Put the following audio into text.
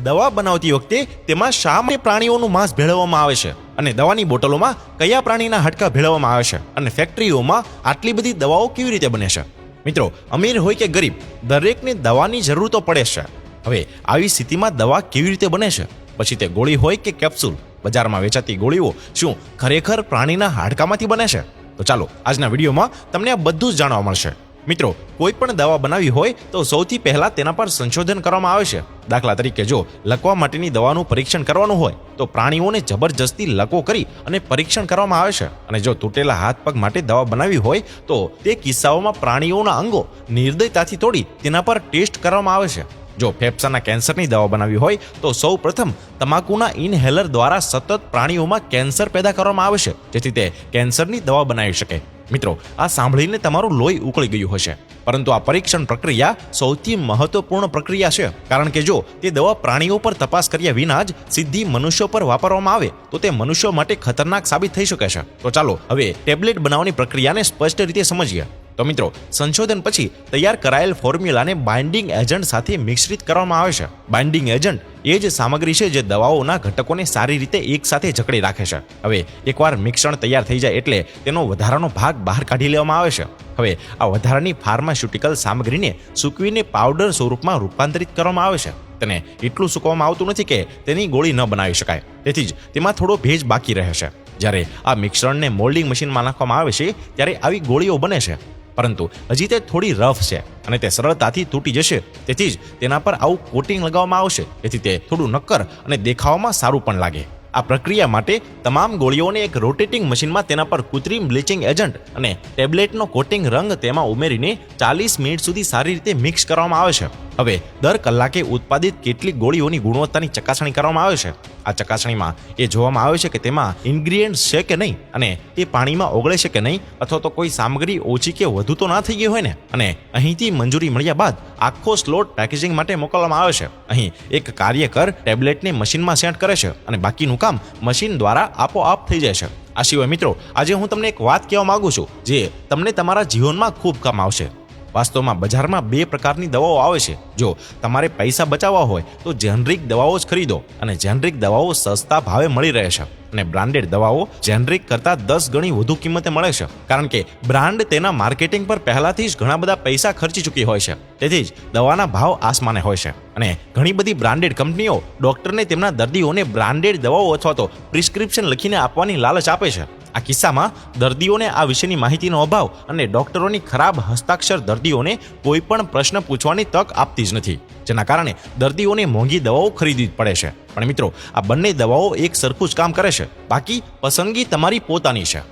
દવા બનાવતી વખતે તેમાં શા માટે પ્રાણીઓનું માંસ ભેળવવામાં આવે છે અને દવાની બોટલોમાં કયા પ્રાણીના હાડકાં ભેળવવામાં આવે છે અને ફેક્ટરીઓમાં આટલી બધી દવાઓ કેવી રીતે બને છે? મિત્રો, અમીર હોય કે ગરીબ, દરેકને દવાની જરૂર તો પડે છે. હવે આવી સ્થિતિમાં દવા કેવી રીતે બને છે? પછી તે ગોળી હોય કે કેપ્સ્યુલ, બજારમાં વેચાતી ગોળીઓ શું ખરેખર પ્રાણીના હાડકામાંથી બને છે? તો ચાલો આજના વિડીયોમાં તમને આ બધું જ જાણવા મળશે. મિત્રો, કોઈ પણ દવા બનાવી હોય તો સૌથી પહેલા તેના પર સંશોધન કરવામાં આવે છે. દાખલા તરીકે જો લકવા માટેની દવાનું પરીક્ષણ કરવાનું હોય તો પ્રાણીઓને જબરજસ્તી લકવો કરી અને પરીક્ષણ કરવામાં આવે છે. અને જો તૂટેલા હાથ પગ માટે દવા બનાવી હોય તો તે કિસ્સાઓમાં પ્રાણીઓના અંગો નિર્દયતાથી તોડી તેના પર ટેસ્ટ કરવામાં આવે છે. જો ફેફસાના કેન્સરની દવા બનાવી હોય તો સૌ પ્રથમ તમાકુના ઇનહેલર દ્વારા સતત પ્રાણીઓમાં કેન્સર પેદા કરવામાં આવે છે, જેથી તે કેન્સરની દવા બનાવી શકે. મિત્રો, આ સાંભળીને તમારું લોહી ઉકળી ગયું હશે, પરંતુ આ પરીક્ષણ પ્રક્રિયા સૌથી મહત્વપૂર્ણ પ્રક્રિયા છે, કારણ કે જો તે દવા પ્રાણીઓ પર તપાસ કર્યા વિના જ સીધી મનુષ્યો પર વાપરવામાં આવે તો તે મનુષ્યો માટે ખતરનાક સાબિત થઈ શકે છે. તો ચાલો હવે ટેબ્લેટ બનાવવાની પ્રક્રિયાને સ્પષ્ટ રીતે સમજીએ. તો મિત્રો, સંશોધન પછી તૈયાર કરાયેલ ફોર્મ્યુલાને બાઇન્ડિંગ એજન્ટ સાથે મિશ્રિત કરવામાં આવે છે. બાઇન્ડિંગ એજન્ટ એ જ સામગ્રી છે જે દવાઓના ઘટકોને સારી રીતે એકસાથે જકડી રાખે છે. હવે એકવાર મિશ્રણ તૈયાર થઈ જાય એટલે તેનો વધારાનો ભાગ બહાર કાઢી લેવામાં આવે છે. હવે આ વધારાની ફાર્માસ્યુટિકલ સામગ્રીને સૂકવીને પાવડર સ્વરૂપમાં રૂપાંતરિત કરવામાં આવે છે. તેને એટલું સૂકવવામાં આવતું નથી કે તેની ગોળી ન બનાવી શકાય, તેથી જ તેમાં થોડો ભેજ બાકી રહે છે. જ્યારે આ મિશ્રણને મોલ્ડિંગ મશીનમાં નાખવામાં આવે છે ત્યારે આવી ગોળીઓ બને છે, પરંતુ હજી તે થોડી રફ છે અને તે સરળતાથી તૂટી જશે. તેથી જ તેના પર આવું કોટિંગ લગાવવામાં આવશે, જેથી તે થોડું નક્કર અને દેખાવામાં સારું પણ લાગે. આ પ્રક્રિયા માટે તમામ ગોળીઓને એક રોટેટિંગ મશીનમાં તેના પર કૃત્રિમ બ્લીચિંગ એજન્ટ અને ટેબ્લેટનો કોટિંગ રંગ તેમાં ઉમેરીને 40 મિનિટ સુધી સારી રીતે મિક્સ કરવામાં આવે છે. હવે દર કલાકે ઉત્પાદિત કેટલીક ગોળીઓની ગુણવત્તાની ચકાસણી કરવામાં આવે છે. આ ચકાસણીમાં એ જોવામાં આવે છે કે તેમાં ઇન્ગ્રીડિયન્ટ્સ છે કે નહીં, અને તે પાણીમાં ઓગળે છે કે નહીં, અથવા તો કોઈ સામગ્રી ઓછી કે વધુ તો ના થઈ ગઈ હોય ને. અને અહીંથી મંજૂરી મળ્યા બાદ આખો સ્લોટ પેકેજિંગ માટે મોકલવામાં આવે છે. અહીં એક કાર્યકર ટેબ્લેટને મશીનમાં સેટ કરે છે અને બાકીનું કામ મશીન દ્વારા આપોઆપ થઈ જાય છે. આ સિવાય મિત્રો, આજે હું તમને એક વાત કહેવા માંગુ છું જે તમને તમારા જીવનમાં ખૂબ કામ આવશે. વાસ્તવમાં બજારમાં બે પ્રકારની દવાઓ આવે છે. જો તમારે પૈસા બચાવવા હોય તો જેનરિક દવાઓ જ ખરીદો, અને જેનરિક દવાઓ સસ્તા ભાવે મળી રહે છે, અને બ્રાન્ડેડ દવાઓ જેનરિક કરતાં 10 ગણી વધુ કિંમતે મળે છે, કારણ કે બ્રાન્ડ તેના માર્કેટિંગ પર પહેલાથી જ ઘણા બધા પૈસા ખર્ચી ચૂકી હોય છે. તેથી જ દવાના ભાવ આસમાને હોય છે, અને ઘણી બધી બ્રાન્ડેડ કંપનીઓ ડોક્ટરને તેમના દર્દીઓને બ્રાન્ડેડ દવાઓ અથવા તો પ્રિસ્ક્રિપ્શન લખીને આપવાની લાલચ આપે છે. આ કિસ્સામાં દર્દીઓને આ વિશેની માહિતીનો અભાવ અને ડોક્ટરોની ખરાબ હસ્તાક્ષર દર્દીઓને કોઈ પણ પ્રશ્ન પૂછવાની તક આપતી જ નથી, જેના કારણે દર્દીઓને મોંઘી દવાઓ ખરીદવી પડે છે. પણ મિત્રો, આ બંને દવાઓ એક સરખું જ કામ કરે છે, બાકી પસંદગી તમારી પોતાની છે.